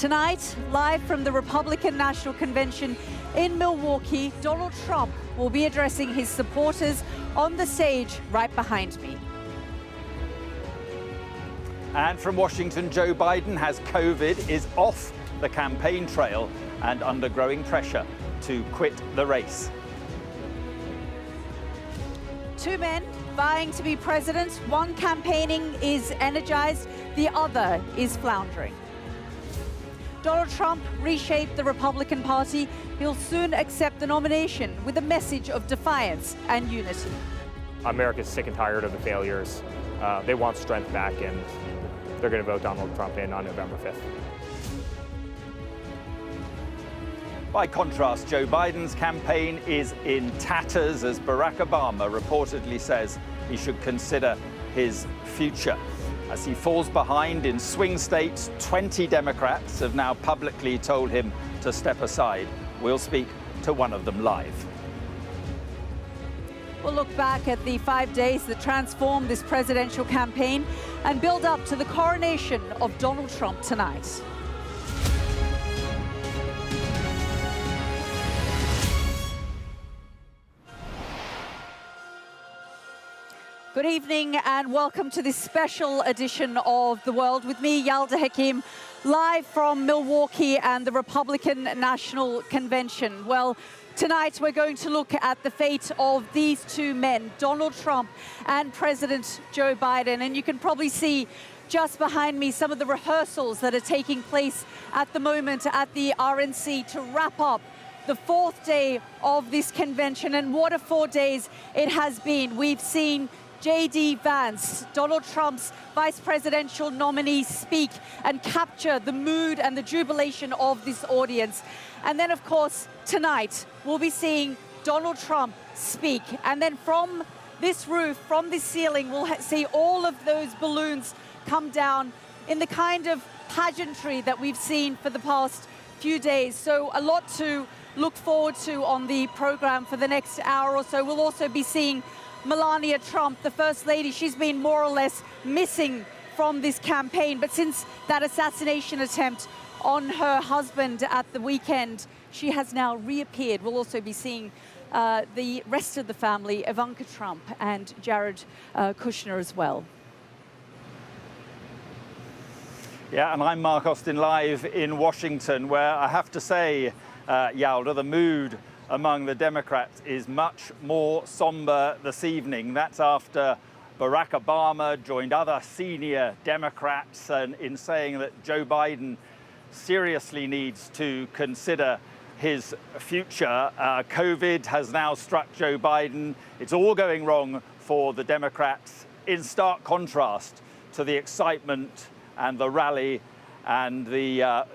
Tonight, live from the Republican National Convention in Milwaukee, Donald Trump will be addressing his supporters on the stage right behind me. And from Washington, Joe Biden has COVID, is off the campaign trail and under growing pressure to quit the race. Two men vying to be president. One campaigning is energized, the other is floundering. Donald Trump reshaped the Republican Party. He'll soon accept the nomination with a message of defiance and unity. America's sick and tired of the failures. They want strength back, and they're going to vote Donald Trump in on November 5th. By contrast, Joe Biden's campaign is in tatters as Barack Obama reportedly says he should consider his future. As he falls behind in swing states, 20 Democrats have now publicly told him to step aside. We'll speak to one of them live. We'll look back at the 5 days that transformed this presidential campaign and build up to the coronation of Donald Trump tonight. Good evening and welcome to this special edition of The World with me, Yalda Hakim, live from Milwaukee and the Republican National Convention. Well, tonight we're going to look at the fate of these two men, Donald Trump and President Joe Biden. And you can probably see just behind me some of the rehearsals that are taking place at the moment at the RNC to wrap up the fourth day of this convention. And what a 4 days it has been. We've seen J.D. Vance, Donald Trump's vice presidential nominee, speak and capture the mood and the jubilation of this audience. And then, of course, tonight, we'll be seeing Donald Trump speak. And then from this roof, from this ceiling, we'll see all of those balloons come down in the kind of pageantry that we've seen for the past few days. So a lot to look forward to on the program for the next hour or so. We'll also be seeing Melania Trump, the First Lady. She's been more or less missing from this campaign. But since that assassination attempt on her husband at the weekend, she has now reappeared. We'll also be seeing the rest of the family, Ivanka Trump and Jared Kushner as well. Yeah, and I'm Mark Austin live in Washington, where I have to say, Yalda, the mood among the Democrats is much more somber this evening. That's after Barack Obama joined other senior Democrats in saying that Joe Biden seriously needs to consider his future. COVID has now struck Joe Biden. It's all going wrong for the Democrats, in stark contrast to the excitement and the rally and the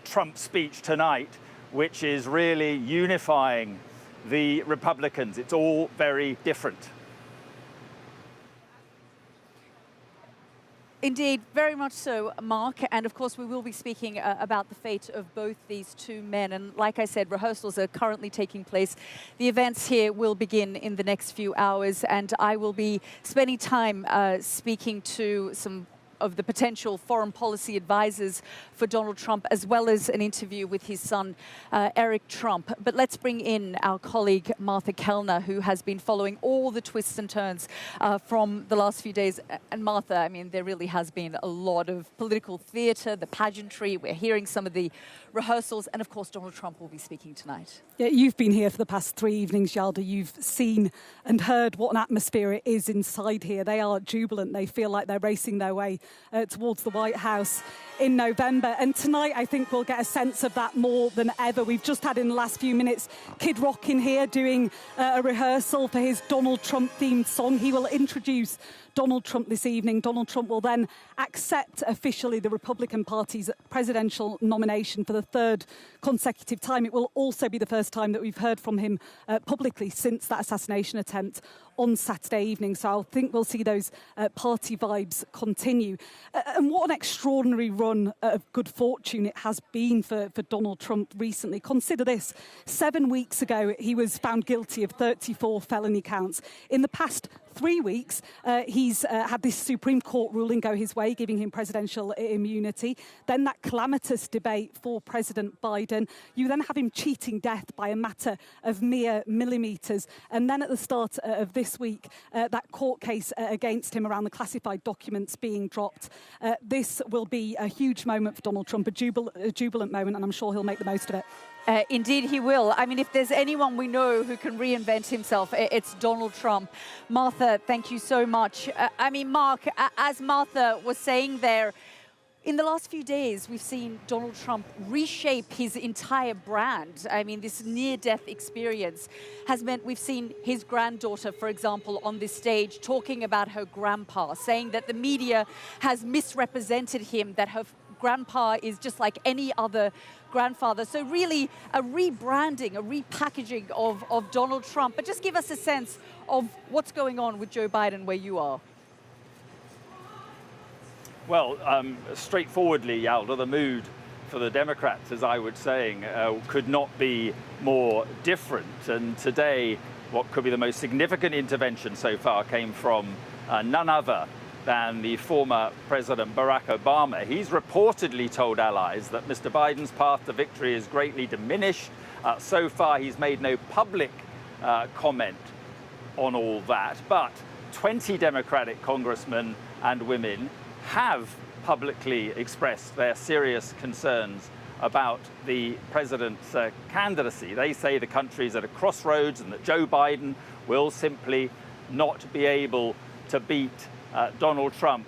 Trump speech tonight, which is really unifying the Republicans. It's all very different. Indeed, very much so, Mark. And of course, we will be speaking about the fate of both these two men. And like I said, rehearsals are currently taking place. The events here will begin in the next few hours. And I will be spending time speaking to some of the potential foreign policy advisors for Donald Trump, as well as an interview with his son, Eric Trump. But let's bring in our colleague, Martha Kellner, who has been following all the twists and turns from the last few days. And Martha, I mean, there really has been a lot of political theater, the pageantry. We're hearing some of the rehearsals. And of course, Donald Trump will be speaking tonight. Yeah, you've been here for the past 3 evenings, Yalda. You've seen and heard what an atmosphere it is inside here. They are jubilant. They feel like they're racing their way towards the White House in November. And tonight, I think we'll get a sense of that more than ever. We've just had in the last few minutes Kid Rock in here doing a rehearsal for his Donald Trump-themed song. He will introduce Donald Trump this evening. Donald Trump will then accept officially the Republican Party's presidential nomination for the third consecutive time. It will also be the first time that we've heard from him publicly since that assassination attempt on Saturday evening. So I think we'll see those party vibes continue. And what an extraordinary run of good fortune it has been for Donald Trump recently. Consider this. 7 weeks ago, he was found guilty of 34 felony counts. In the past 3 weeks, he's had this Supreme Court ruling go his way, giving him presidential immunity. Then that calamitous debate for President Biden. You then have him cheating death by a matter of mere millimetres. And then at the start of this week, that court case against him around the classified documents being dropped. This will be a huge moment for Donald Trump, a jubilant moment, and I'm sure he'll make the most of it. Indeed, he will. I mean, if there's anyone we know who can reinvent himself, it's Donald Trump. Martha, thank you so much. I mean, Mark, as Martha was saying there, in the last few days, we've seen Donald Trump reshape his entire brand. I mean, this near-death experience has meant we've seen his granddaughter, for example, on this stage talking about her grandpa, saying that the media has misrepresented him, that her grandpa is just like any other grandfather. So really a rebranding, a repackaging of Donald Trump. But just give us a sense of what's going on with Joe Biden where you are. Well, straightforwardly, Yalda, the mood for the Democrats, as I was saying, could not be more different. And today, what could be the most significant intervention so far came from none other than the former President Barack Obama. He's reportedly told allies that Mr. Biden's path to victory is greatly diminished. So far, he's made no public comment on all that, but 20 Democratic congressmen and women have publicly expressed their serious concerns about the president's candidacy. They say the country's at a crossroads and that Joe Biden will simply not be able to beat Donald Trump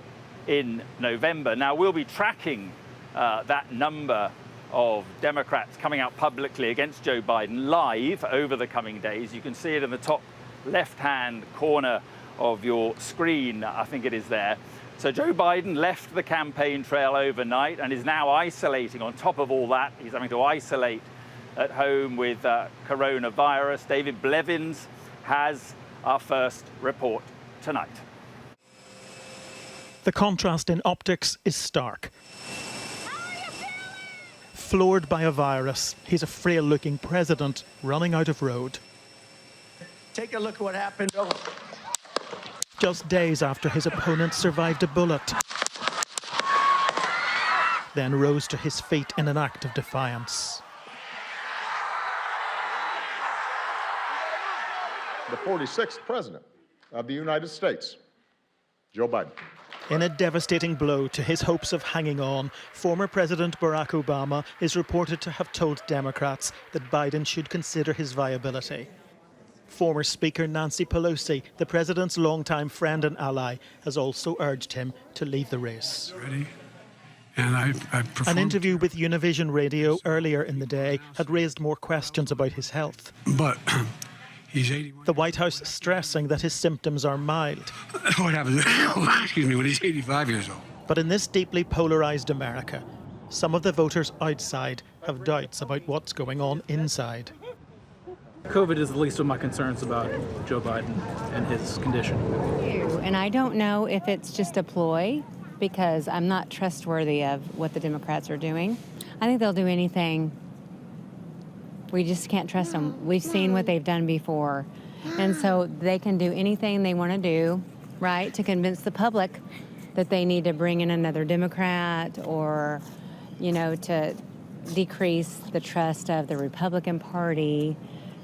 in November. Now, we'll be tracking that number of Democrats coming out publicly against Joe Biden live over the coming days. You can see it in the top left-hand corner of your screen, I think it is there. So Joe Biden left the campaign trail overnight and is now isolating. On top of all that, he's having to isolate at home with coronavirus. David Blevins has our first report tonight. The contrast in optics is stark. Floored by a virus, he's a frail-looking president running out of road. Take a look at what happened. Just days after his opponent survived a bullet, then rose to his feet in an act of defiance. The 46th President of the United States, Joe Biden. In a devastating blow to his hopes of hanging on, former President Barack Obama is reported to have told Democrats that Biden should consider his viability. Former Speaker Nancy Pelosi, the president's longtime friend and ally, has also urged him to leave the race. Ready? And An interview with Univision Radio earlier in the day had raised more questions about his health. But he's 81. The White House stressing that his symptoms are mild. What happens? Excuse me, when he's 85 years old. But in this deeply polarised America, some of the voters outside have doubts about what's going on inside. COVID is the least of my concerns about Joe Biden and his condition. And I don't know if it's just a ploy, because I'm not trustworthy of what the Democrats are doing. I think they'll do anything. We just can't trust them. We've seen what they've done before. And so they can do anything they want to do, right, to convince the public that they need to bring in another Democrat or, you know, to decrease the trust of the Republican Party.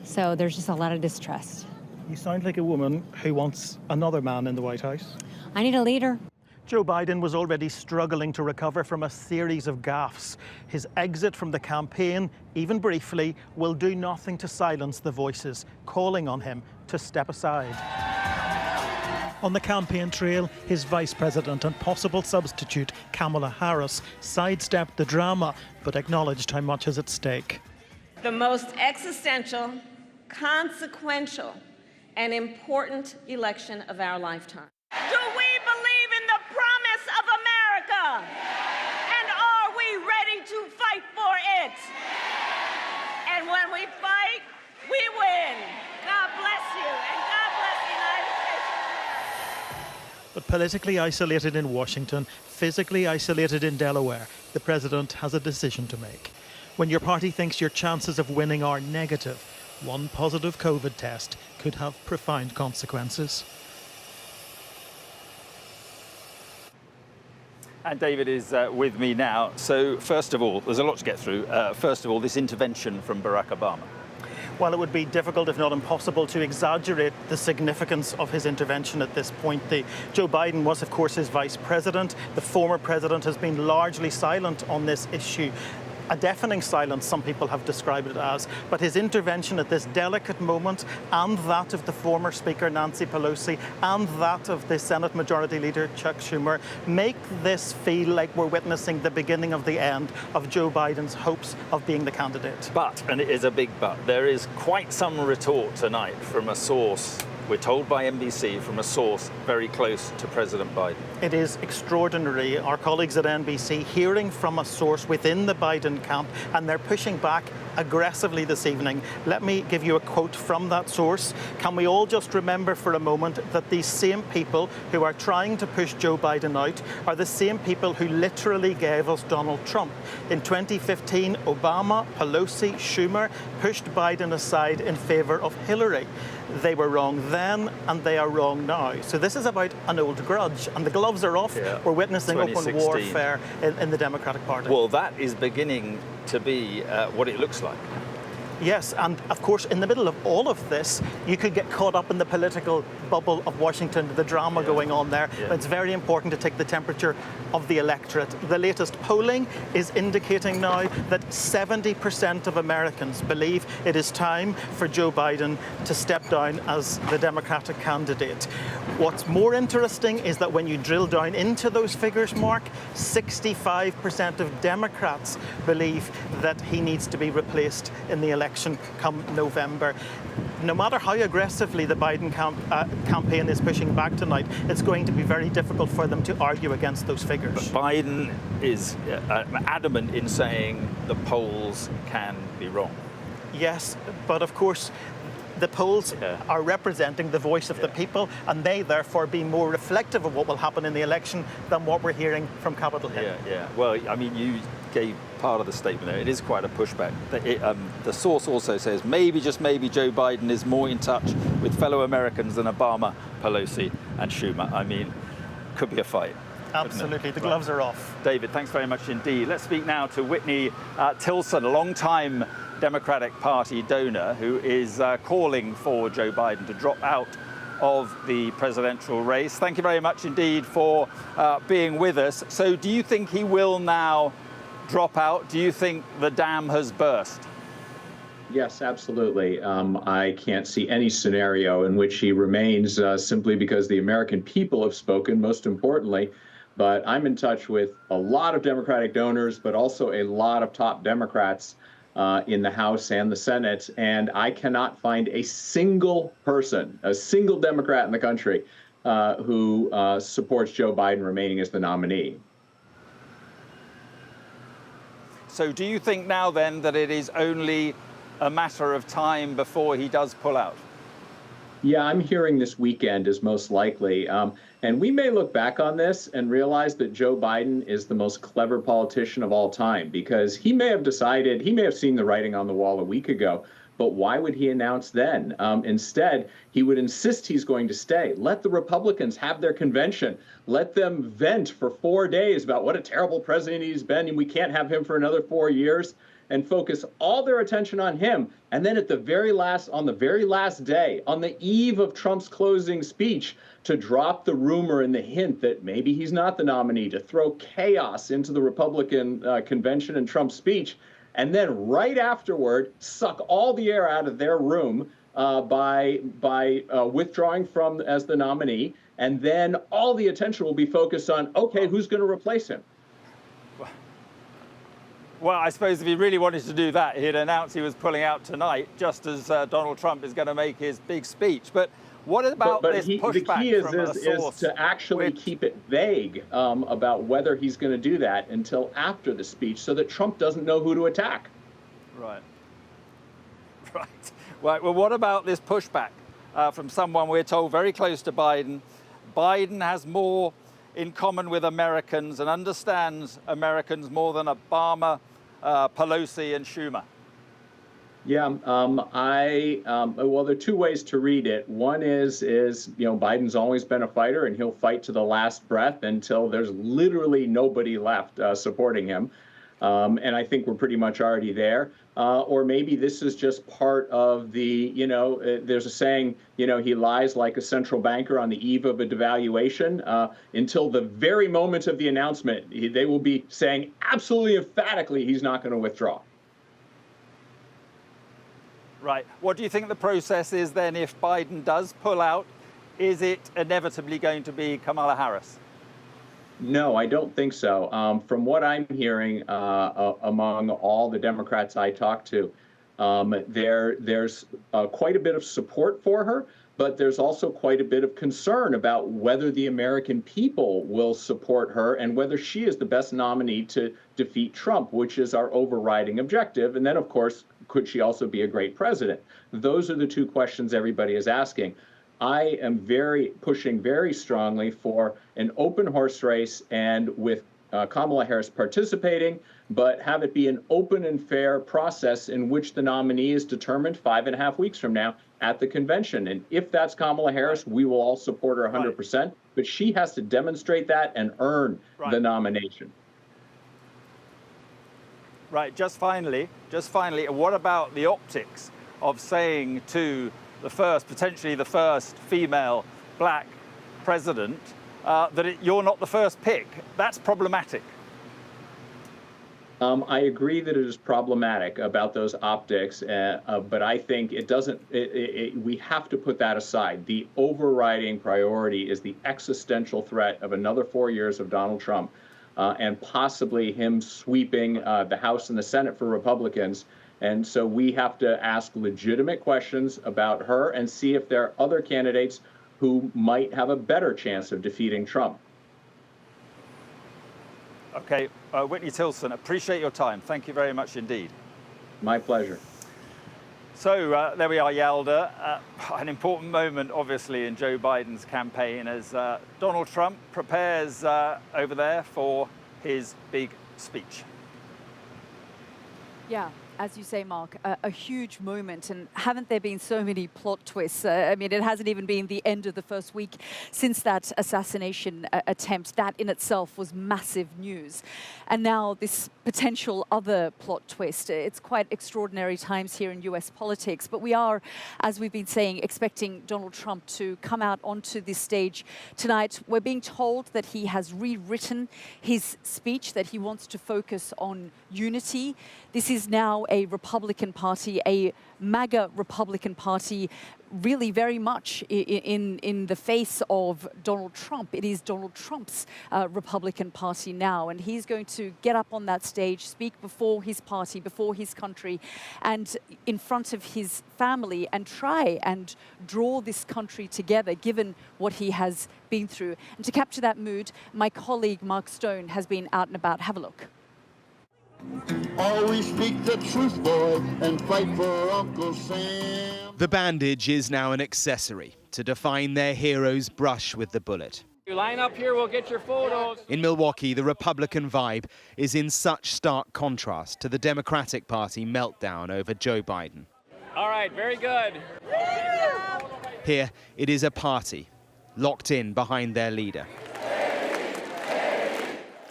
So there's just a lot of distrust. You sound like a woman who wants another man in the White House. I need a leader. Joe Biden was already struggling to recover from a series of gaffes. His exit from the campaign, even briefly, will do nothing to silence the voices calling on him to step aside. On the campaign trail, his vice president and possible substitute, Kamala Harris, sidestepped the drama but acknowledged how much is at stake. The most existential, consequential, and important election of our lifetime. Do we believe in the promise of America? And are we ready to fight for it? And when we fight, we win. God bless you, and God bless the United States of America. But politically isolated in Washington, physically isolated in Delaware, the president has a decision to make. When your party thinks your chances of winning are negative, one positive COVID test could have profound consequences. And David is with me now. So first of all, there's a lot to get through. First of all, this intervention from Barack Obama. Well, it would be difficult, if not impossible, to exaggerate the significance of his intervention at this point. Joe Biden was, of course, his vice president. The former president has been largely silent on this issue. A deafening silence, some people have described it as, but his intervention at this delicate moment, and that of the former Speaker Nancy Pelosi, and that of the Senate Majority Leader Chuck Schumer, make this feel like we're witnessing the beginning of the end of Joe Biden's hopes of being the candidate. But, and it is a big but, there is quite some retort tonight from a source, we're told by NBC, from a source very close to President Biden. It is extraordinary. Our colleagues at NBC hearing from a source within the Biden camp, and they're pushing back aggressively this evening. Let me give you a quote from that source. Can we all just remember for a moment that these same people who are trying to push Joe Biden out are the same people who literally gave us Donald Trump. In 2015, Obama, Pelosi, Schumer pushed Biden aside in favor of Hillary. They were wrong then, and they are wrong now. So this is about an old grudge, and the gloves are off. Yeah. We're witnessing open warfare in the Democratic Party. Well, that is beginning to be what it looks like. Yes, and of course, in the middle of all of this, you could get caught up in the political bubble of Washington, the drama going on there. But it's very important to take the temperature of the electorate. The latest polling is indicating now that 70% of Americans believe it is time for Joe Biden to step down as the Democratic candidate. What's more interesting is that when you drill down into those figures, Mark, 65% of Democrats believe that he needs to be replaced in the election come November. No matter how aggressively the Biden campaign is pushing back tonight, it's going to be very difficult for them to argue against those figures. But Biden is adamant in saying the polls can be wrong. Yes, but of course, the polls are representing the voice of the people, and they therefore be more reflective of what will happen in the election than what we're hearing from Capitol Hill. Yeah. Well, I mean, you gave part of the statement there. It is quite a pushback. The source also says maybe, just maybe, Joe Biden is more in touch with fellow Americans than Obama, Pelosi, and Schumer. I mean, could be a fight. Absolutely. The gloves are off. David, thanks very much indeed. Let's speak now to Whitney Tilson, a long-time Democratic Party donor who is calling for Joe Biden to drop out of the presidential race. Thank you very much indeed for being with us. So do you think he will now drop out? Do you think the dam has burst? Yes, absolutely. I can't see any scenario in which he remains simply because the American people have spoken, most importantly. But I'm in touch with a lot of Democratic donors, but also a lot of top Democrats in the House and the Senate, and I cannot find a single person, a single Democrat in the country who supports Joe Biden remaining as the nominee. So do you think now then that it is only a matter of time before he does pull out? Yeah, I'm hearing this weekend is most likely. And we may look back on this and realize that Joe Biden is the most clever politician of all time, because he may have decided, he may have seen the writing on the wall a week ago, but why would he announce then? Instead, he would insist he's going to stay. Let the Republicans have their convention. Let them vent for 4 days about what a terrible president he's been, and we can't have him for another 4 years, and focus all their attention on him. And then on the very last day, on the eve of Trump's closing speech, to drop the rumor and the hint that maybe he's not the nominee, to throw chaos into the Republican convention and Trump's speech, and then right afterward, suck all the air out of their room by withdrawing from as the nominee. And then all the attention will be focused on, okay, who's going to replace him? Well, I suppose if he really wanted to do that, he'd announce he was pulling out tonight, just as Donald Trump is going to make his big speech. But what about this pushback? The key is to actually keep it vague about whether he's going to do that until after the speech, so that Trump doesn't know who to attack. Right. Well, what about this pushback from someone we're told very close to Biden? Biden has more in common with Americans and understands Americans more than Obama, Pelosi, and Schumer. Yeah, well, there are two ways to read it. One is Biden's always been a fighter, and he'll fight to the last breath until there's literally nobody left supporting him. And I think we're pretty much already there. Or maybe this is just part of the, there's a saying, he lies like a central banker on the eve of a devaluation. Until the very moment of the announcement, they will be saying absolutely emphatically he's not going to withdraw. Right. What do you think the process is then if Biden does pull out? Is it inevitably going to be Kamala Harris? No, I don't think so. From what I'm hearing among all the Democrats I talk to, there's quite a bit of support for her, but there's also quite a bit of concern about whether the American people will support her and whether she is the best nominee to defeat Trump, which is our overriding objective. And then, of course, could she also be a great president? Those are the two questions everybody is asking. I am pushing very strongly for an open horse race and with Kamala Harris participating, but have it be an open and fair process in which the nominee is determined 5.5 weeks from now at the convention. And if that's Kamala Harris, we will all support her 100%, but she has to demonstrate that and earn the nomination. Right, just finally, what about the optics of saying to potentially the first female black president, that you're not the first pick? That's problematic. I agree that it is problematic about those optics, but I think it doesn't. We have to put that aside. The overriding priority is the existential threat of another 4 years of Donald Trump, and possibly him sweeping the House and the Senate for Republicans. And so we have to ask legitimate questions about her and see if there are other candidates who might have a better chance of defeating Trump. Okay, Whitney Tilson, appreciate your time. Thank you very much indeed. My pleasure. So there we are, Yalda. An important moment, obviously, in Joe Biden's campaign as Donald Trump prepares over there for his big speech. Yeah. As you say, Mark, a huge moment, and haven't there been so many plot twists? I mean, it hasn't even been the end of the first week since that assassination attempt. That in itself was massive news. And now this potential other plot twist. It's quite extraordinary times here in US politics, but we are, as we've been saying, expecting Donald Trump to come out onto this stage tonight. We're being told that he has rewritten his speech, that he wants to focus on unity. This is now a Republican Party, a MAGA Republican Party, really very much in the face of Donald Trump. It is Donald Trump's Republican Party now, and he's going to get up on that stage, speak before his party, before his country, and in front of his family, and try and draw this country together, given what he has been through. And to capture that mood, my colleague Mark Stone has been out and about. Have a look. Always speak the truth, boy, and fight for Uncle Sam. The bandage is now an accessory to define their hero's brush with the bullet. You line up here, we'll get your photos. In Milwaukee, the Republican vibe is in such stark contrast to the Democratic Party meltdown over Joe Biden. All right, very good. Here, it is a party, locked in behind their leader.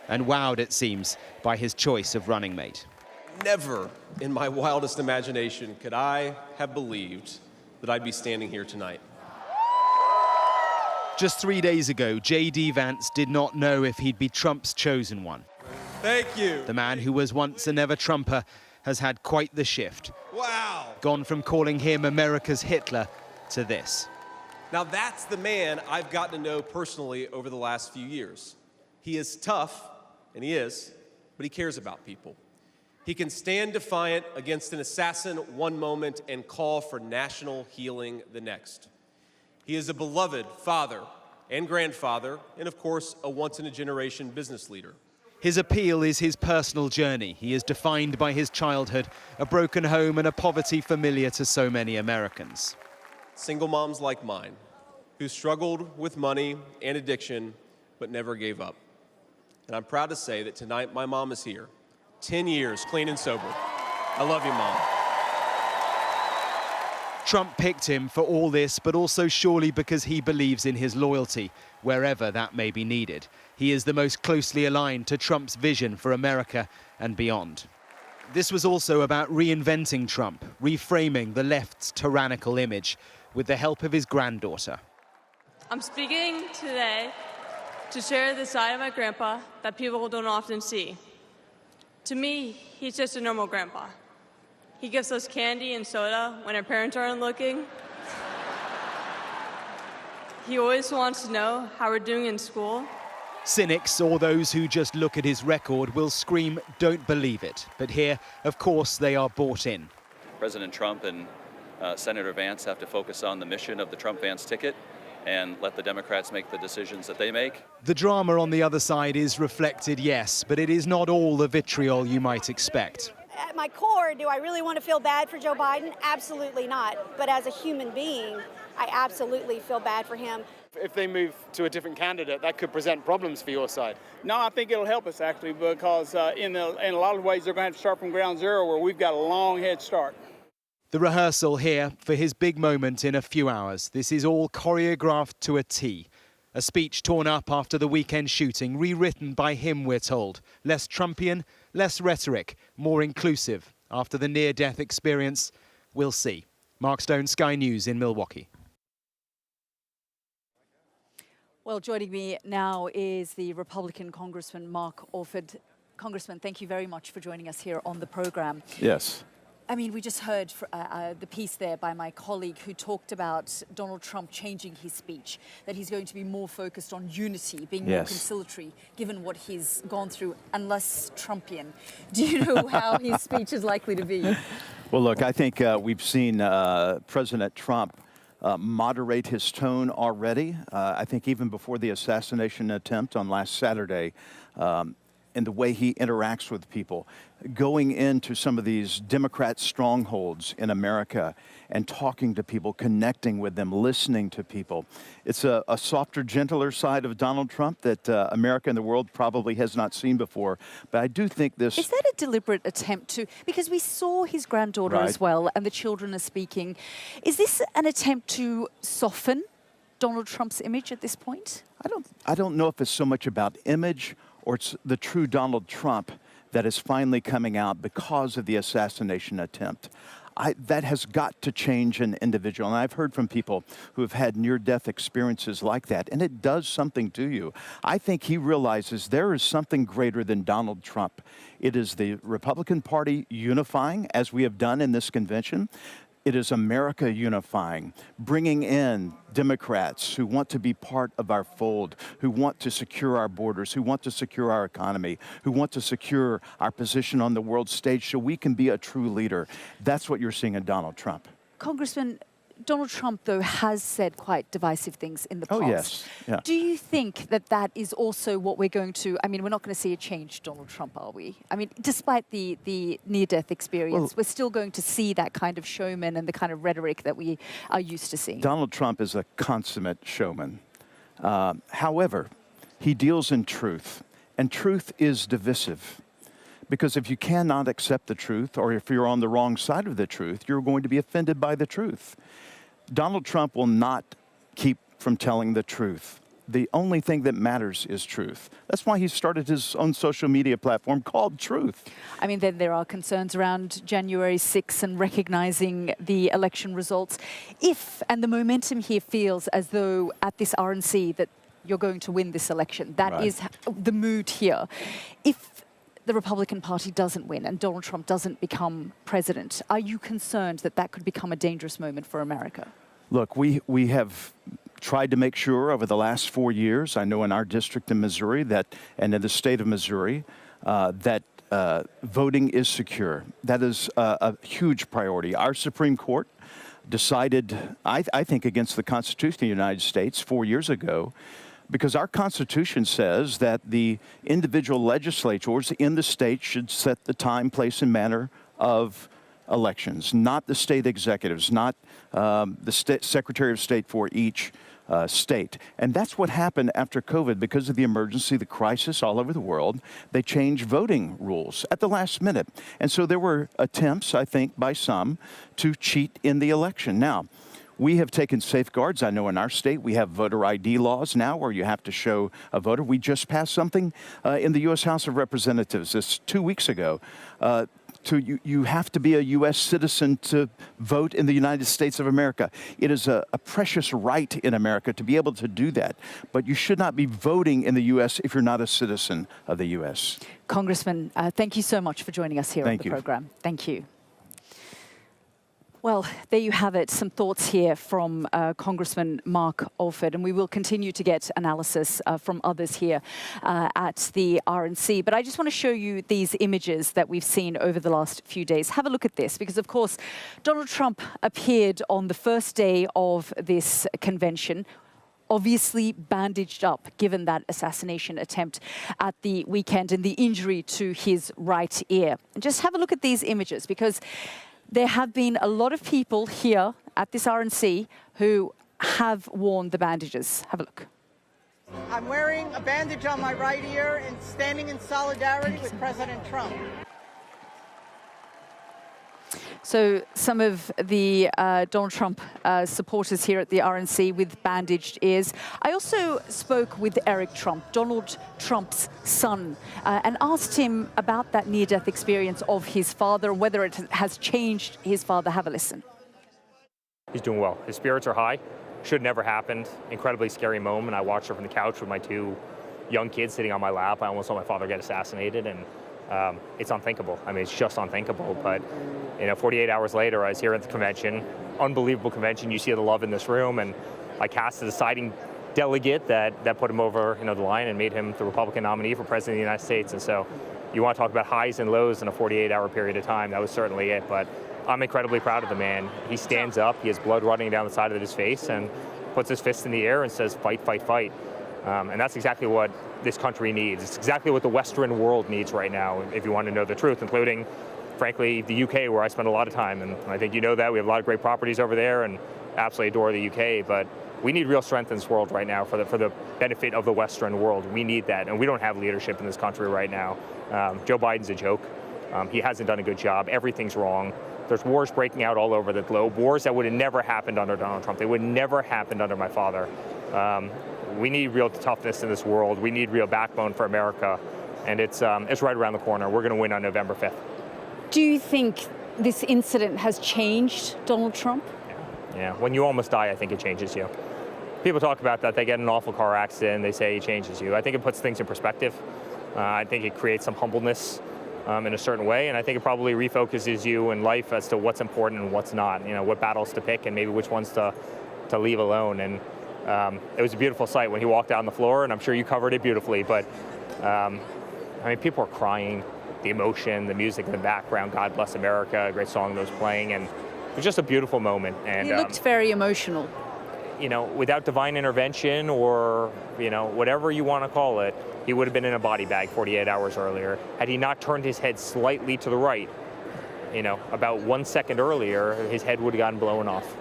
And wowed, it seems, by his choice of running mate. Never in my wildest imagination could I have believed that I'd be standing here tonight. Just 3 days ago, J.D. Vance did not know if he'd be Trump's chosen one. Thank you. The man who was once a never-Trumper has had quite the shift. Wow. Gone from calling him America's Hitler to this. Now that's the man I've gotten to know personally over the last few years. He is tough, and he is, but he cares about people. He can stand defiant against an assassin one moment and call for national healing the next. He is a beloved father and grandfather, and of course, a once-in-a-generation business leader. His appeal is his personal journey. He is defined by his childhood, a broken home and a poverty familiar to so many Americans. Single moms like mine, who struggled with money and addiction, but never gave up. And I'm proud to say that tonight my mom is here, 10 years clean and sober. I love you, Mom. Trump picked him for all this, but also surely because he believes in his loyalty, wherever that may be needed. He is the most closely aligned to Trump's vision for America and beyond. This was also about reinventing Trump, reframing the left's tyrannical image with the help of his granddaughter. I'm speaking today to share the side of my grandpa that people don't often see. To me, he's just a normal grandpa. He gives us candy and soda when our parents aren't looking. He always wants to know how we're doing in school. Cynics, or those who just look at his record, will scream, "Don't believe it." But here, of course, they are bought in. President Trump and Senator Vance have to focus on the mission of the Trump-Vance ticket and let the Democrats make the decisions that they make. The drama on the other side is reflected, yes, but it is not all the vitriol you might expect. At my core, do I really want to feel bad for Joe Biden? Absolutely not. But as a human being, I absolutely feel bad for him. If they move to a different candidate, that could present problems for your side. No, I think it'll help us actually, because in a lot of ways they're going to have to start from ground zero, where we've got a long head start. The rehearsal here for his big moment in a few hours. This is all choreographed to a T. A speech torn up after the weekend shooting, rewritten by him, we're told. Less Trumpian, less rhetoric, more inclusive. After the near-death experience, we'll see. Mark Stone, Sky News in Milwaukee. Well, joining me now is the Republican Congressman Mark Alford. Congressman, thank you very much for joining us here on the program. Yes. I mean, we just heard the piece there by my colleague who talked about Donald Trump changing his speech, that he's going to be more focused on unity, being more conciliatory, given what he's gone through, and less Trumpian. Do you know how his speech is likely to be? Well, look, I think we've seen President Trump moderate his tone already. I think even before the assassination attempt on last Saturday, in the way he interacts with people, going into some of these Democrat strongholds in America and talking to people, connecting with them, listening to people. It's a softer, gentler side of Donald Trump that America and the world probably has not seen before. But I do think this... Is that a deliberate attempt to... Because we saw his granddaughter as well, and the children are speaking. Is this an attempt to soften Donald Trump's image at this point? I don't know if it's so much about image or it's the true Donald Trump that is finally coming out because of the assassination attempt. That has got to change an individual. And I've heard from people who have had near-death experiences like that, and it does something to you. I think he realizes there is something greater than Donald Trump. It is the Republican Party unifying, as we have done in this convention. It is America unifying, bringing in Democrats who want to be part of our fold, who want to secure our borders, who want to secure our economy, who want to secure our position on the world stage so we can be a true leader. That's what you're seeing in Donald Trump. Congressman, Donald Trump, though, has said quite divisive things in the past. Oh, yes. Yeah. Do you think that that is also what we're going to... I mean, we're not going to see a change, Donald Trump, are we? I mean, despite the near-death experience, we're still going to see that kind of showman and the kind of rhetoric that we are used to seeing. Donald Trump is a consummate showman. However, he deals in truth, and truth is divisive. Because if you cannot accept the truth, or if you're on the wrong side of the truth, you're going to be offended by the truth. Donald Trump will not keep from telling the truth. The only thing that matters is truth. That's why he started his own social media platform called Truth. I mean, then there are concerns around January 6th and recognizing the election results. If, and the momentum here feels as though at this RNC that you're going to win this election. That is the mood here. If the Republican Party doesn't win and Donald Trump doesn't become president, are you concerned that that could become a dangerous moment for America? Look, we have tried to make sure over the last 4 years, I know in our district in Missouri that, and in the state of Missouri, that voting is secure. That is a huge priority. Our Supreme Court decided, I think, against the Constitution of the United States 4 years ago, because our Constitution says that the individual legislatures in the state should set the time, place, and manner of elections, not the state executives, not the Secretary of State for each state. And that's what happened after COVID. Because of the emergency, the crisis all over the world, they changed voting rules at the last minute. And so there were attempts, I think, by some to cheat in the election. Now, we have taken safeguards. I know in our state we have voter ID laws now where you have to show a voter. We just passed something in the U.S. House of Representatives this 2 weeks ago. You have to be a U.S. citizen to vote in the United States of America. It is a precious right in America to be able to do that. But you should not be voting in the U.S. if you're not a citizen of the U.S. Congressman, thank you so much for joining us here on the program. Thank you. Well, there you have it, some thoughts here from Congressman Mark Alford, and we will continue to get analysis from others here at the RNC. But I just want to show you these images that we've seen over the last few days. Have a look at this, because of course, Donald Trump appeared on the first day of this convention, obviously bandaged up, given that assassination attempt at the weekend and the injury to his right ear. And just have a look at these images, because there have been a lot of people here at this RNC who have worn the bandages. Have a look. I'm wearing a bandage on my right ear and standing in solidarity with President Trump. So some of the Donald Trump supporters here at the RNC with bandaged ears. I also spoke with Eric Trump, Donald Trump's son, and asked him about that near-death experience of his father, whether it has changed his father. Have a listen. He's doing well. His spirits are high. Should never happened. Incredibly scary moment. I watched her from the couch with my two young kids sitting on my lap. I almost saw my father get assassinated, and it's unthinkable. I mean, it's just unthinkable. But, 48 hours later, I was here at the convention, unbelievable convention. You see the love in this room, and I cast the deciding delegate that put him over, the line and made him the Republican nominee for president of the United States. And so, you want to talk about highs and lows in a 48-hour period of time. That was certainly it. But I'm incredibly proud of the man. He stands up. He has blood running down the side of his face and puts his fist in the air and says, "Fight, fight, fight." And that's exactly what this country needs. It's exactly what the Western world needs right now, if you want to know the truth, including, frankly, the UK, where I spend a lot of time. And I think you know that. We have a lot of great properties over there and absolutely adore the UK. But we need real strength in this world right now for the benefit of the Western world. We need that. And we don't have leadership in this country right now. Joe Biden's a joke. He hasn't done a good job. Everything's wrong. There's wars breaking out all over the globe, wars that would have never happened under Donald Trump. They would never happened under my father. We need real toughness in this world. We need real backbone for America, and it's right around the corner. We're going to win on November 5th. Do you think this incident has changed Donald Trump? Yeah. When you almost die, I think it changes you. People talk about that. They get in an awful car accident. They say it changes you. I think it puts things in perspective. I think it creates some humbleness in a certain way, and I think it probably refocuses you in life as to what's important and what's not. What battles to pick and maybe which ones to leave alone. And it was a beautiful sight when he walked out on the floor, and I'm sure you covered it beautifully. But people are crying, the emotion, the music in the background. God Bless America, a great song that was playing, and it was just a beautiful moment. And he looked very emotional. Without divine intervention or whatever you want to call it, he would have been in a body bag 48 hours earlier. Had he not turned his head slightly to the right, about 1 second earlier, his head would have gotten blown off.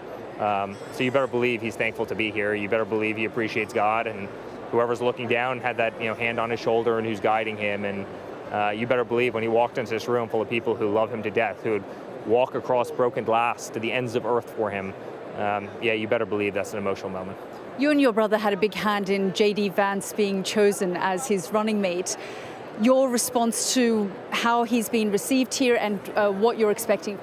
So you better believe he's thankful to be here. You better believe he appreciates God, and whoever's looking down had that hand on his shoulder and who's guiding him. And you better believe when he walked into this room full of people who love him to death, who would walk across broken glass to the ends of earth for him. You better believe that's an emotional moment. You and your brother had a big hand in J.D. Vance being chosen as his running mate. Your response to how he's been received here and what you're expecting?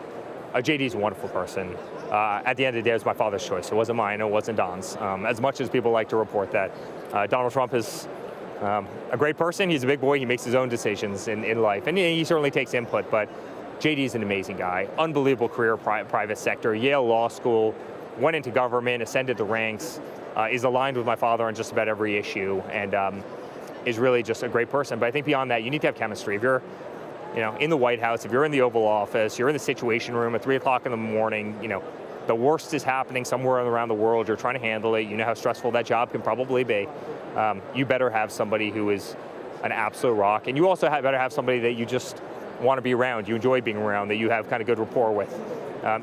J.D.'s a wonderful person. At the end of the day, it was my father's choice. It wasn't mine, it wasn't Don's. As much as people like to report that. Donald Trump is a great person. He's a big boy. He makes his own decisions in life. And he certainly takes input, but J.D.'s an amazing guy. Unbelievable career, private sector, Yale Law School, went into government, ascended the ranks, is aligned with my father on just about every issue, and is really just a great person. But I think beyond that, you need to have chemistry. If you're in the White House, if you're in the Oval Office, you're in the Situation Room at 3 o'clock in the morning, the worst is happening somewhere around the world, you're trying to handle it, you know how stressful that job can probably be. You better have somebody who is an absolute rock, and you also better have somebody that you just want to be around, you enjoy being around, that you have kind of good rapport with.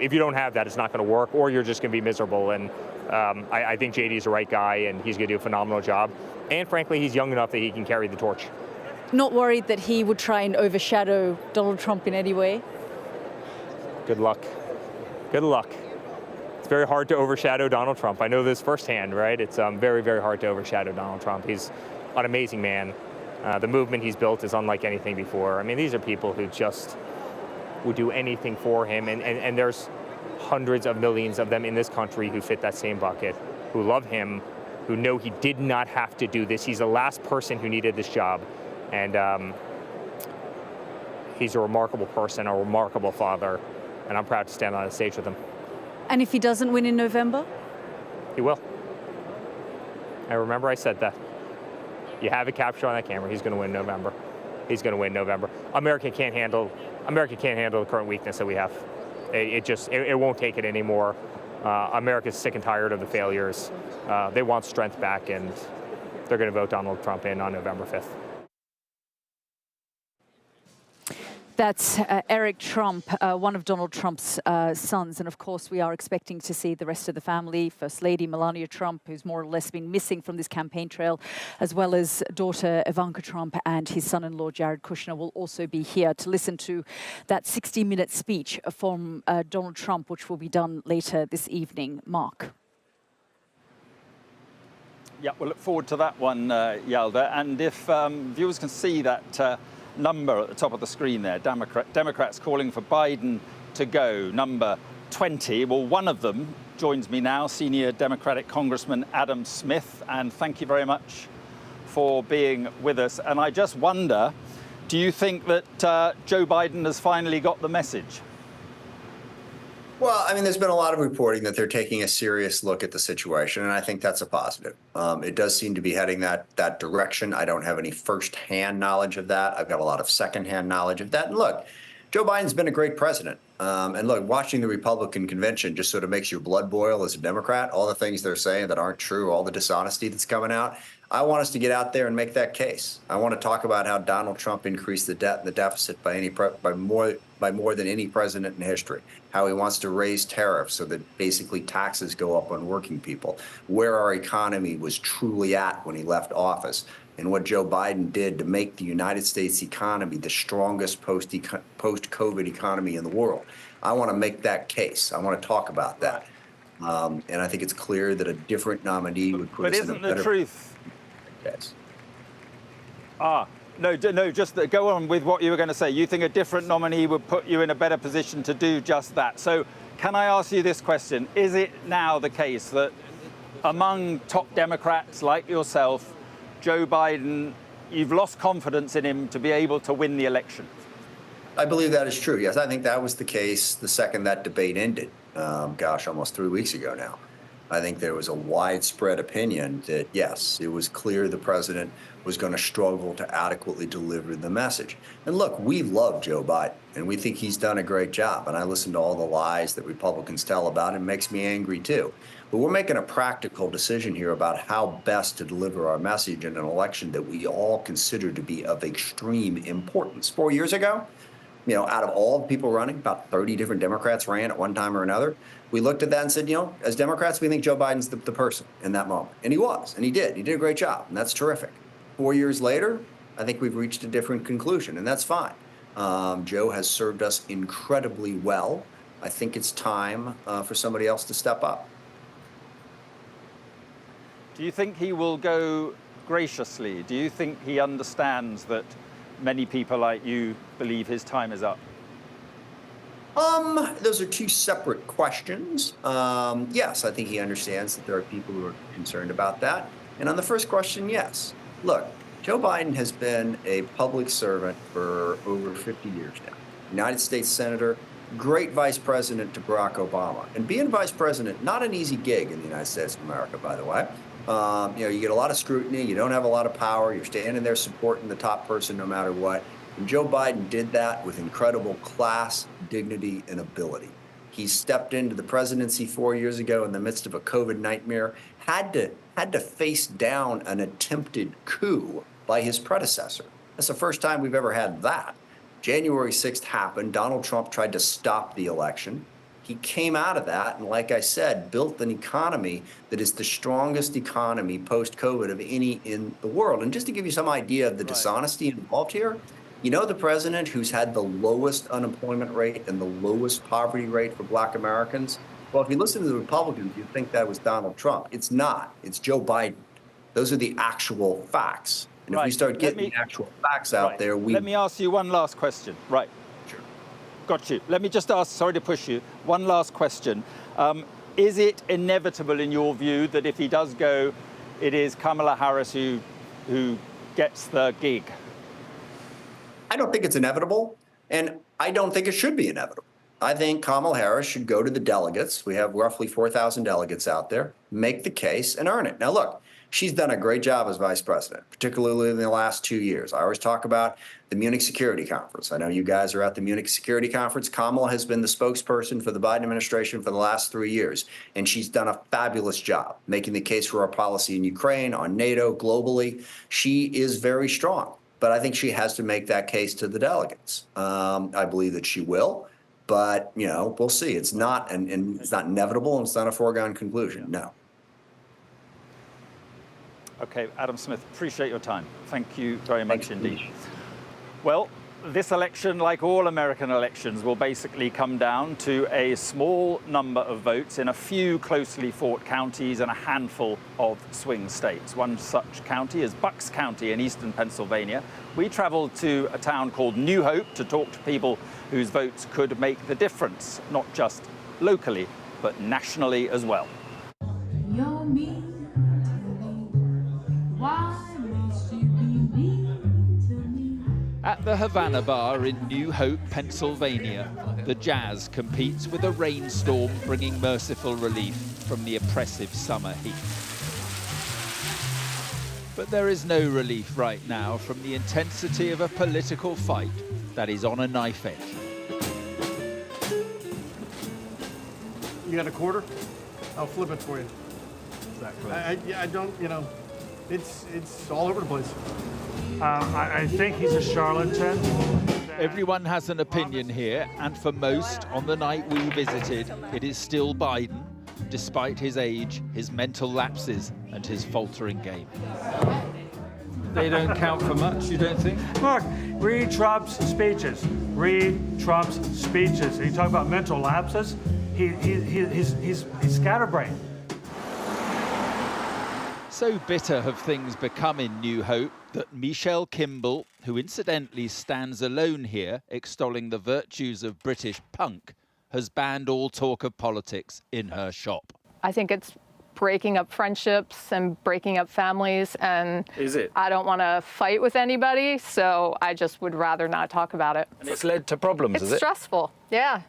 If you don't have that, it's not going to work, or you're just going to be miserable. And I think JD is the right guy, and he's going to do a phenomenal job. And frankly, he's young enough that he can carry the torch. Not worried that he would try and overshadow Donald Trump in any way? Good luck. Good luck. It's very hard to overshadow Donald Trump. I know this firsthand, right? It's very, very hard to overshadow Donald Trump. He's an amazing man. The movement he's built is unlike anything before. I mean, these are people who just would do anything for him, and there's hundreds of millions of them in this country who fit that same bucket, who love him, who know he did not have to do this. He's the last person who needed this job, and he's a remarkable person, a remarkable father, and I'm proud to stand on the stage with him. And if he doesn't win in November? He will. I remember I said that. You have it captured on that camera. He's going to win November. He's going to win November. America can't handle the current weakness that we have. It won't take it anymore. America's sick and tired of the failures. They want strength back, and they're going to vote Donald Trump in on November 5th. That's Eric Trump, one of Donald Trump's sons. And of course, we are expecting to see the rest of the family. First Lady Melania Trump, who's more or less been missing from this campaign trail, as well as daughter Ivanka Trump and his son-in-law Jared Kushner will also be here to listen to that 60-minute speech from Donald Trump, which will be done later this evening. Mark. Yeah, we'll look forward to that one, Yalda. And if viewers can see that number at the top of the screen there, Democrats calling for Biden to go, number 20. Well, one of them joins me now, senior Democratic Congressman Adam Smith, and thank you very much for being with us. And I just wonder, do you think that Joe Biden has finally got the message? Well, I mean, there's been a lot of reporting that they're taking a serious look at the situation, and I think that's a positive. It does seem to be heading that direction. I don't have any firsthand knowledge of that. I've got a lot of secondhand knowledge of that. And look, Joe Biden's been a great president. And look, watching the Republican convention just sort of makes your blood boil as a Democrat. All the things they're saying that aren't true, all the dishonesty that's coming out. I want us to get out there and make that case. I want to talk about how Donald Trump increased the debt and the deficit by more than any president in history. How he wants to raise tariffs so that basically taxes go up on working people. Where our economy was truly at when he left office, and what Joe Biden did to make the United States economy the strongest post-COVID economy in the world. I want to make that case. I want to talk about that. And I think it's clear that a different nominee would put us in a better... But isn't the truth... Yes. No, just go on with what you were going to say. You think a different nominee would put you in a better position to do just that. So can I ask you this question? Is it now the case that among top Democrats like yourself, Joe Biden, you've lost confidence in him to be able to win the election? I believe that is true. Yes, I think that was the case the second that debate ended. Almost 3 weeks ago now. I think there was a widespread opinion that, yes, it was clear the president was going to struggle to adequately deliver the message. And look, we love Joe Biden, and we think he's done a great job. And I listen to all the lies that Republicans tell about him. It makes me angry, too. But we're making a practical decision here about how best to deliver our message in an election that we all consider to be of extreme importance. 4 years ago, out of all the people running, about 30 different Democrats ran at one time or another. We looked at that and said, as Democrats, we think Joe Biden's the person in that moment. And he was, and he did. He did a great job, and that's terrific. 4 years later, I think we've reached a different conclusion, and that's fine. Joe has served us incredibly well. I think it's time for somebody else to step up. Do you think he will go graciously? Do you think he understands that many people like you believe his time is up? Those are two separate questions. Yes, I think he understands that there are people who are concerned about that. And on the first question, yes. Look, Joe Biden has been a public servant for over 50 years now. United States Senator, great vice president to Barack Obama. And being vice president, not an easy gig in the United States of America, by the way. You get a lot of scrutiny. You don't have a lot of power. You're standing there supporting the top person no matter what. And Joe Biden did that with incredible class, dignity, and ability. He stepped into the presidency 4 years ago in the midst of a COVID nightmare, had to face down an attempted coup by his predecessor. That's the first time we've ever had that. January 6th happened. Donald Trump tried to stop the election. He came out of that and, like I said, built an economy that is the strongest economy post-COVID of any in the world. And just to give you some idea of the dishonesty involved here, you know the president who's had the lowest unemployment rate and the lowest poverty rate for Black Americans? Well, if you listen to the Republicans, you'd think that was Donald Trump. It's not. It's Joe Biden. Those are the actual facts. And if we start getting the actual facts out there, Let me ask you one last question. Right. Sure. Got you. Let me just ask, sorry to push you, one last question. Is it inevitable in your view that if he does go, it is Kamala Harris who gets the gig? I don't think it's inevitable, and I don't think it should be inevitable. I think Kamala Harris should go to the delegates. We have roughly 4,000 delegates out there, make the case and earn it. Now, look, she's done a great job as vice president, particularly in the last 2 years. I always talk about the Munich Security Conference. I know you guys are at the Munich Security Conference. Kamala has been the spokesperson for the Biden administration for the last 3 years, and she's done a fabulous job making the case for our policy in Ukraine, on NATO, globally. She is very strong, but I think she has to make that case to the delegates. I believe that she will, but, you know, we'll see. It's not, and it's not inevitable, and it's not a foregone conclusion, no. Okay, Adam Smith, appreciate your time. Thank you very much indeed. Well, this election, like all American elections, will basically come down to a small number of votes in a few closely fought counties and a handful of swing states. One such county is Bucks County in eastern Pennsylvania. We traveled to a town called New Hope to talk to people whose votes could make the difference, not just locally, but nationally as well. You're mean to me. Why must you be mean to me? At the Havana Bar in New Hope, Pennsylvania, the jazz competes with a rainstorm bringing merciful relief from the oppressive summer heat. But there is no relief right now from the intensity of a political fight that is on a knife edge. You got a quarter? I'll flip it for you. I don't, you know, it's all over the place. I think he's a charlatan. Everyone has an opinion here, and for most, on the night we visited, it is still Biden, despite his age, his mental lapses, and his faltering game. They don't count for much, you don't think? Look, read Trump's speeches. Read Trump's speeches. You talk about mental lapses. He's scatterbrained. So bitter have things become in New Hope that Michelle Kimball, who incidentally stands alone here extolling the virtues of British punk, has banned all talk of politics in her shop. I think it's breaking up friendships and breaking up families, and is it? I don't want to fight with anybody, so I just would rather not talk about it. And it's led to problems, it's is it? stressful, yeah.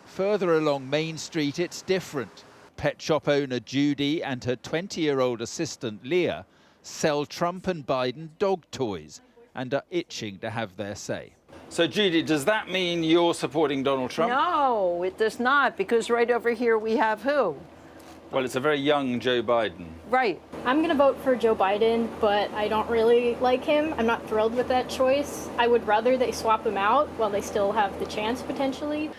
Further along Main Street, it's different. Pet shop owner Judy and her 20-year-old assistant Leah sell Trump and Biden dog toys and are itching to have their say. So, Judy, does that mean you're supporting Donald Trump? No, it does not, because right over here we have who? Well, it's a very young Joe Biden. Right. I'm going to vote for Joe Biden, but I don't really like him. I'm not thrilled with that choice. I would rather they swap him out while they still have the chance, potentially.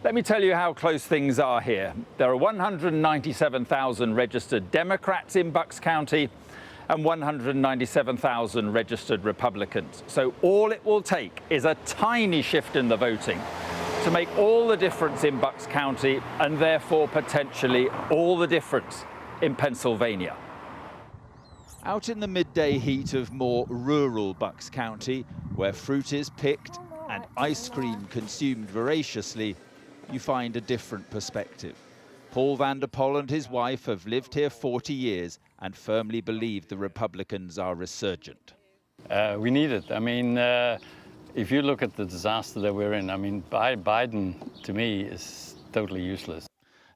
Let me tell you how close things are here. There are 197,000 registered Democrats in Bucks County and 197,000 registered Republicans. So all it will take is a tiny shift in the voting to make all the difference in Bucks County and therefore potentially all the difference in Pennsylvania. Out in the midday heat of more rural Bucks County, where fruit is picked and ice cream consumed voraciously, you find a different perspective. Paul Vanderpoel and his wife have lived here 40 years and firmly believe the Republicans are resurgent. We need it. I mean, if you look at the disaster that we're in, I mean, Biden, to me, is totally useless.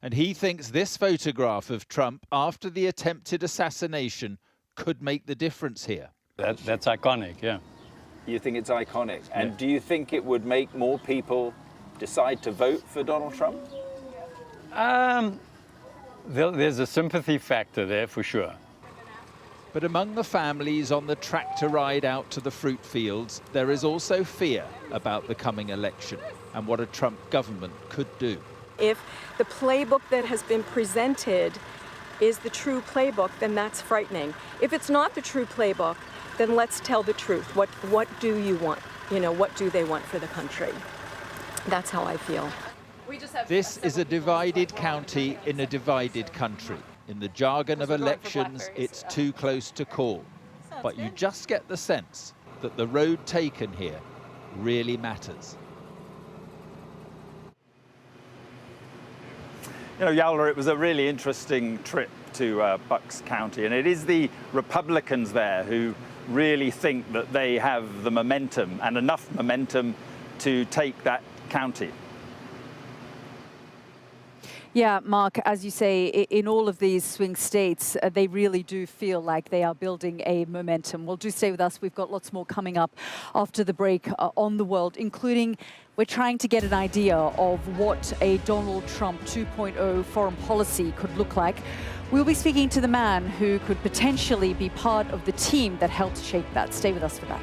And he thinks this photograph of Trump after the attempted assassination could make the difference here. That's iconic, yeah. You think it's iconic? And do you think it would make more people decide to vote for Donald Trump? There's a sympathy factor there for sure. But among the families on the tractor ride out to the fruit fields, there is also fear about the coming election and what a Trump government could do. If the playbook that has been presented is the true playbook, then that's frightening. If it's not the true playbook, then let's tell the truth. What do you want? You know, what do they want for the country? That's how I feel. This is a divided county in a divided country. In the jargon of elections, it's too close to call. But you just get the sense that the road taken here really matters. You know, Yalda, it was a really interesting trip to Bucks County, and it is the Republicans there who really think that they have the momentum and enough momentum to take that county. Yeah, Mark, as you say, in all of these swing states, they really do feel like they are building a momentum. Well, do stay with us. We've got lots more coming up after the break on the world, including we're trying to get an idea of what a Donald Trump 2.0 foreign policy could look like. We'll be speaking to the man who could potentially be part of the team that helped shape that. Stay with us for that.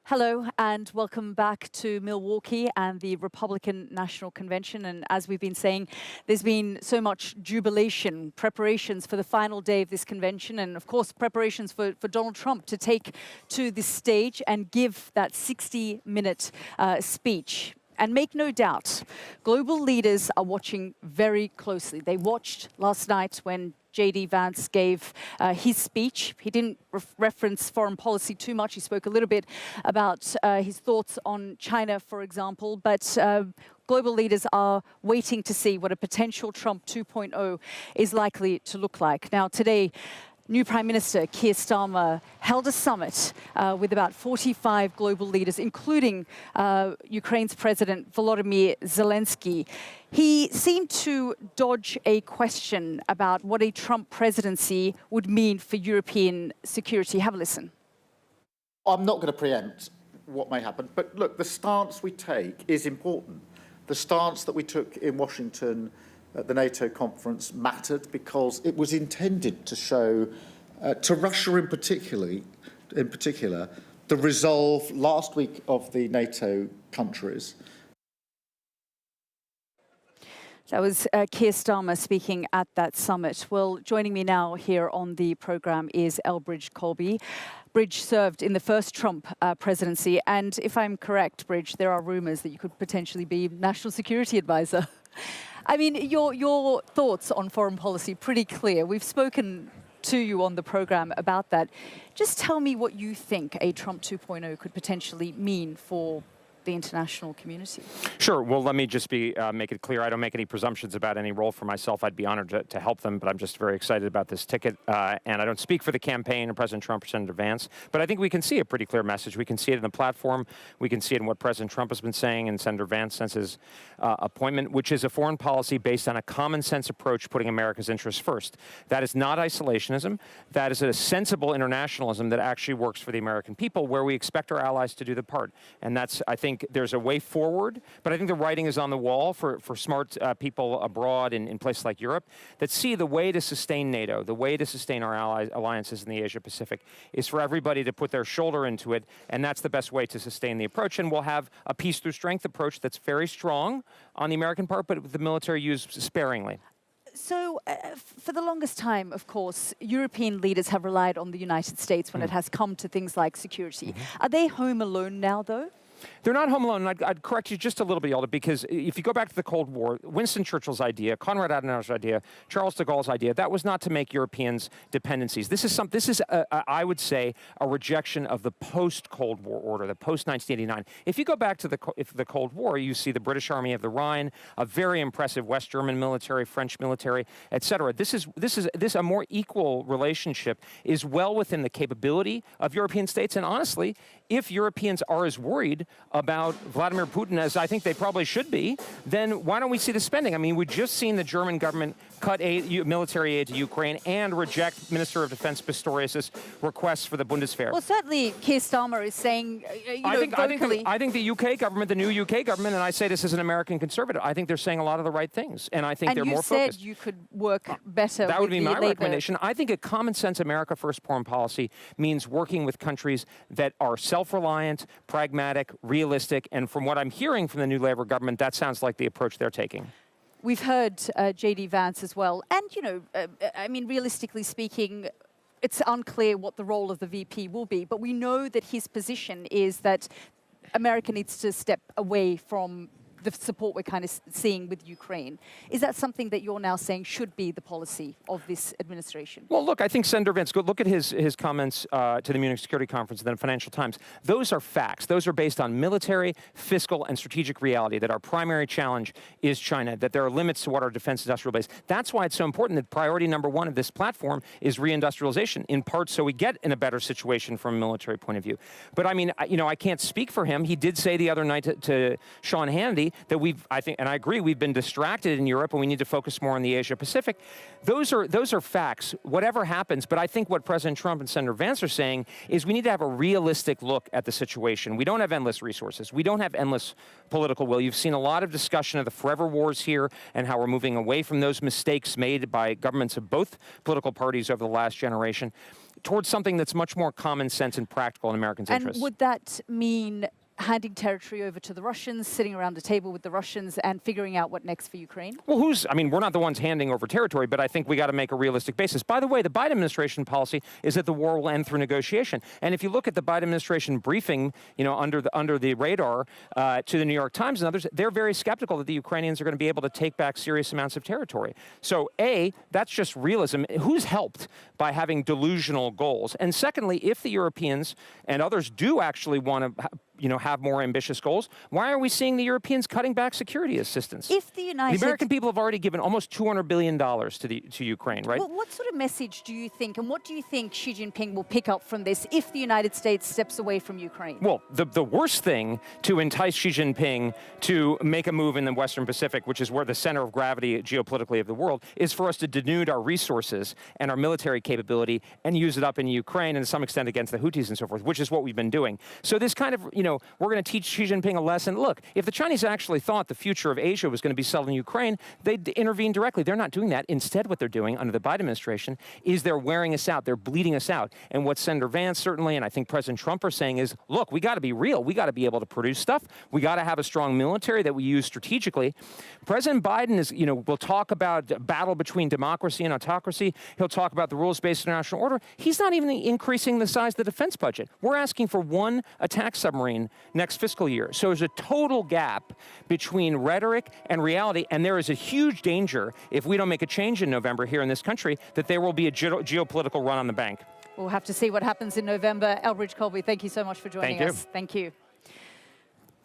Hello and welcome back to Milwaukee and the Republican National Convention. And as we've been saying, there's been so much jubilation, preparations for the final day of this convention, and of course, preparations for Donald Trump to take to the stage and give that 60-minute speech. And make no doubt, global leaders are watching very closely. They watched last night when J.D. Vance gave his speech. He didn't reference foreign policy too much. He spoke a little bit about his thoughts on China, for example. But global leaders are waiting to see what a potential Trump 2.0 is likely to look like. Now, today, new Prime Minister Keir Starmer held a summit with about 45 global leaders, including Ukraine's President Volodymyr Zelensky. He seemed to dodge a question about what a Trump presidency would mean for European security. Have a listen. I'm not going to preempt what may happen, but look, the stance we take is important. The stance that we took in Washington at the NATO conference mattered because it was intended to show to Russia in particular, the resolve last week of the NATO countries. That was Keir Starmer speaking at that summit. Well, joining me now here on the program is Elbridge Colby. Bridge served in the first Trump presidency, and if I'm correct, Bridge, there are rumors that you could potentially be national security advisor. I mean, your thoughts on foreign policy, pretty clear. We've spoken to you on the program about that. Just tell me what you think a Trump 2.0 could potentially mean for the international community. Sure. Well, let me just make it clear. I don't make any presumptions about any role for myself. I'd be honored to help them, but I'm just very excited about this ticket. And I don't speak for the campaign of President Trump or Senator Vance, but I think we can see a pretty clear message. We can see it in the platform. We can see it in what President Trump has been saying and Senator Vance since his appointment, which is a foreign policy based on a common sense approach, putting America's interests first. That is not isolationism. That is a sensible internationalism that actually works for the American people, where we expect our allies to do the part. And that's, I think, there's a way forward, but I think the writing is on the wall for smart people abroad in places like Europe that see the way to sustain NATO, the way to sustain our alliances in the Asia-Pacific is for everybody to put their shoulder into it, and that's the best way to sustain the approach. And we'll have a peace through strength approach that's very strong on the American part, but with the military used sparingly. So, for the longest time, of course, European leaders have relied on the United States when it has come to things like security. Are they home alone now, though? They're not home alone, and I'd correct you just a little bit, Yalda, because if you go back to the Cold War, Winston Churchill's idea, Konrad Adenauer's idea, Charles de Gaulle's idea, that was not to make Europeans dependencies. This is I would say, a rejection of the post-Cold War order, the post-1989. If you go back to the Cold War, you see the British Army of the Rhine, a very impressive West German military, French military, etc. This a more equal relationship is well within the capability of European states, and honestly, if Europeans are as worried about Vladimir Putin as I think they probably should be, then why don't we see the spending? I mean, we've just seen the German government cut military aid to Ukraine and reject Minister of Defense Pistorius' requests for the Bundeswehr. Well, certainly Keir Starmer is saying, vocally. I think the UK government, the new UK government, and I say this as an American conservative, I think they're saying a lot of the right things, and I think they're more focused. And you said you could work better with That would be my Labour. recommendation. I think a common sense America First foreign policy means working with countries that are self-reliant, pragmatic, realistic, and from what I'm hearing from the new Labour government, that sounds like the approach they're taking. We've heard J.D. Vance as well. And, I mean, realistically speaking, it's unclear what the role of the VP will be. But we know that his position is that America needs to step away from the support we're kind of seeing with Ukraine. Is that something that you're now saying should be the policy of this administration? Well, look, I think Senator Vance, look at his comments to the Munich Security Conference and then Financial Times. Those are facts. Those are based on military, fiscal, and strategic reality, that our primary challenge is China, that there are limits to what our defense industrial base. That's why it's so important that priority number one of this platform is reindustrialization, in part so we get in a better situation from a military point of view. But I mean, I can't speak for him. He did say the other night to Sean Hannity that I think, and I agree, we've been distracted in Europe and we need to focus more on the Asia-Pacific. Those are facts, whatever happens. But I think what President Trump and Senator Vance are saying is we need to have a realistic look at the situation. We don't have endless resources. We don't have endless political will. You've seen a lot of discussion of the forever wars here and how we're moving away from those mistakes made by governments of both political parties over the last generation towards something that's much more common sense and practical in Americans' interests. And would that mean handing territory over to the Russians, sitting around a table with the Russians and figuring out what next for Ukraine? Well, I mean, we're not the ones handing over territory, but I think we got to make a realistic basis. By the way, the Biden administration policy is that the war will end through negotiation. And if you look at the Biden administration briefing, under the radar to the New York Times and others, they're very skeptical that the Ukrainians are going to be able to take back serious amounts of territory. So, A, that's just realism. Who's helped by having delusional goals? And secondly, if the Europeans and others do actually want to have more ambitious goals, why are we seeing the Europeans cutting back security assistance? If the American people have already given almost $200 billion to Ukraine, right? Well, what sort of message do you think, and what do you think Xi Jinping will pick up from this if the United States steps away from Ukraine? Well, the worst thing to entice Xi Jinping to make a move in the Western Pacific, which is where the center of gravity geopolitically of the world, is for us to denude our resources and our military capability and use it up in Ukraine and to some extent against the Houthis and so forth, which is what we've been doing. So this kind of, we're going to teach Xi Jinping a lesson. Look, if the Chinese actually thought the future of Asia was going to be settled in Ukraine, they'd intervene directly. They're not doing that. Instead, what they're doing under the Biden administration is they're wearing us out. They're bleeding us out. And what Senator Vance certainly, and I think President Trump are saying is, look, we got to be real. We got to be able to produce stuff. We got to have a strong military that we use strategically. President Biden is, will talk about a battle between democracy and autocracy. He'll talk about the rules-based international order. He's not even increasing the size of the defense budget. We're asking for one attack submarine next fiscal year. So there's a total gap between rhetoric and reality, and there is a huge danger, if we don't make a change in November here in this country, that there will be a geopolitical run on the bank. We'll have to see what happens in November. Elbridge, Colby, thank you so much for joining us. Thank you.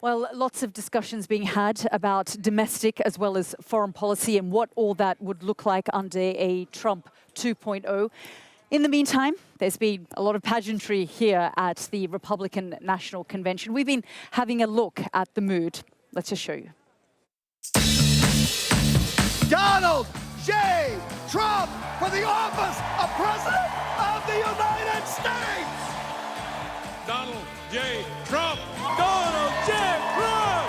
Well, lots of discussions being had about domestic as well as foreign policy and what all that would look like under a Trump 2.0. In the meantime, there's been a lot of pageantry here at the Republican National Convention. We've been having a look at the mood. Let's just show you. Donald J. Trump for the office of President of the United States! Donald J. Trump! Donald J. Trump!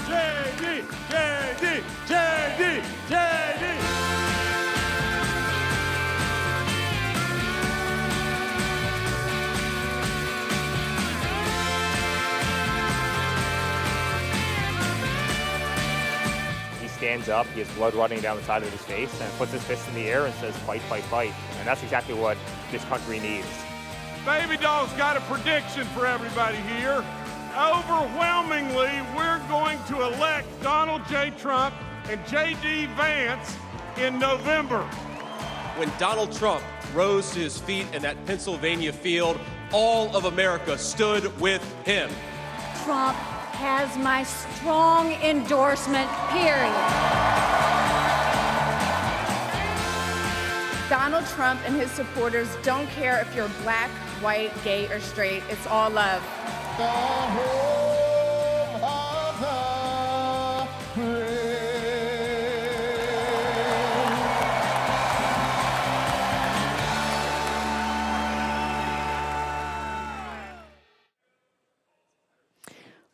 JD! JD! JD! JD! He stands up, he has blood running down the side of his face, and puts his fist in the air and says, fight, fight, fight. And that's exactly what this country needs. Baby Doll's got a prediction for everybody here. Overwhelmingly, we're going to elect Donald J. Trump and J.D. Vance in November. When Donald Trump rose to his feet in that Pennsylvania field, all of America stood with him. Trump has my strong endorsement, period. Donald Trump and his supporters don't care if you're black, white, gay, or straight. It's all love.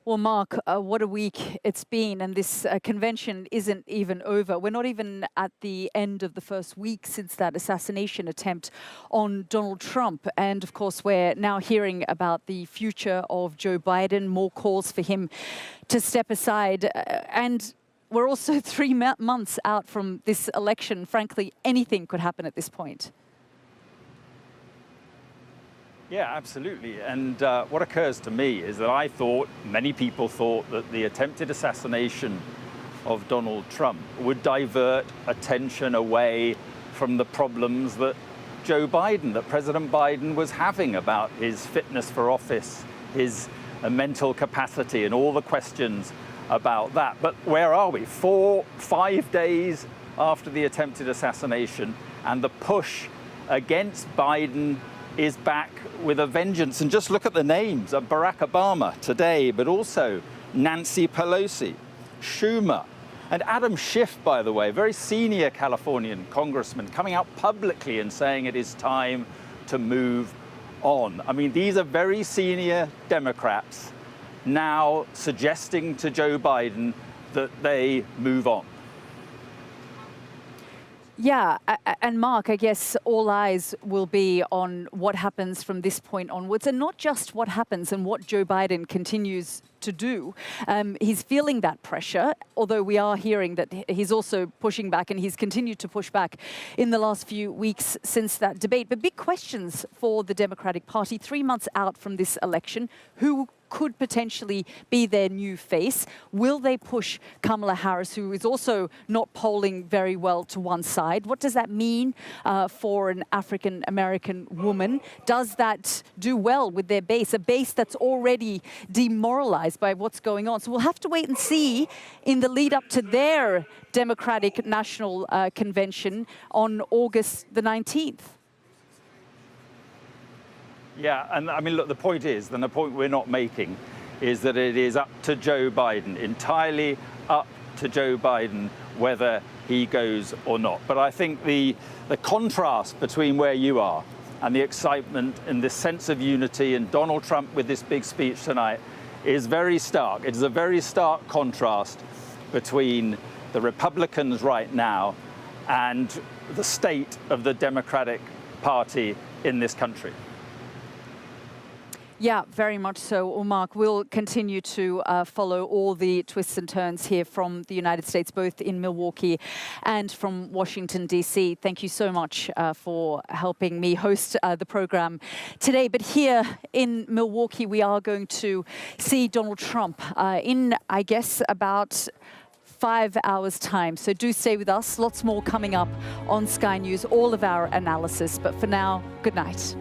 Well, Mark, what a week it's been, and this convention isn't even over. We're not even at the end of the first week since that assassination attempt on Donald Trump. And of course, we're now hearing about the future of Joe Biden, more calls for him to step aside. And we're also 3 months out from this election. Frankly, anything could happen at this point. Yeah, absolutely. And what occurs to me is that many people thought that the attempted assassination of Donald Trump would divert attention away from the problems that that President Biden was having about his fitness for office, his mental capacity, and all the questions about that. But where are we? 5 days after the attempted assassination, and the push against Biden is back with a vengeance. And just look at the names of Barack Obama today, but also Nancy Pelosi, Schumer, and Adam Schiff, by the way, very senior Californian congressman, coming out publicly and saying it is time to move on. I mean, these are very senior Democrats now suggesting to Joe Biden that they move on. Yeah, and Mark, I guess all eyes will be on what happens from this point onwards, and not just what happens and what Joe Biden continues to do. He's feeling that pressure, although we are hearing that he's also pushing back, and he's continued to push back in the last few weeks since that debate. But big questions for the Democratic Party 3 months out from this election. Who could potentially be their new face? Will they push Kamala Harris, who is also not polling very well, to one side? What does that mean for an African-American woman? Does that do well with their base, a base that's already demoralized by what's going on? So we'll have to wait and see in the lead up to their Democratic National Convention on August the 19th. Yeah, and I mean, look, the point is, and the point we're not making, is that it is up to Joe Biden, entirely up to Joe Biden, whether he goes or not. But I think the contrast between where you are and the excitement and this sense of unity and Donald Trump with this big speech tonight is very stark. It is a very stark contrast between the Republicans right now and the state of the Democratic Party in this country. Yeah, very much so. Well, Mark, we'll continue to follow all the twists and turns here from the United States, both in Milwaukee and from Washington, D.C. Thank you so much for helping me host the program today. But here in Milwaukee, we are going to see Donald Trump in, I guess, about 5 hours' time. So do stay with us. Lots more coming up on Sky News, all of our analysis. But for now, good night.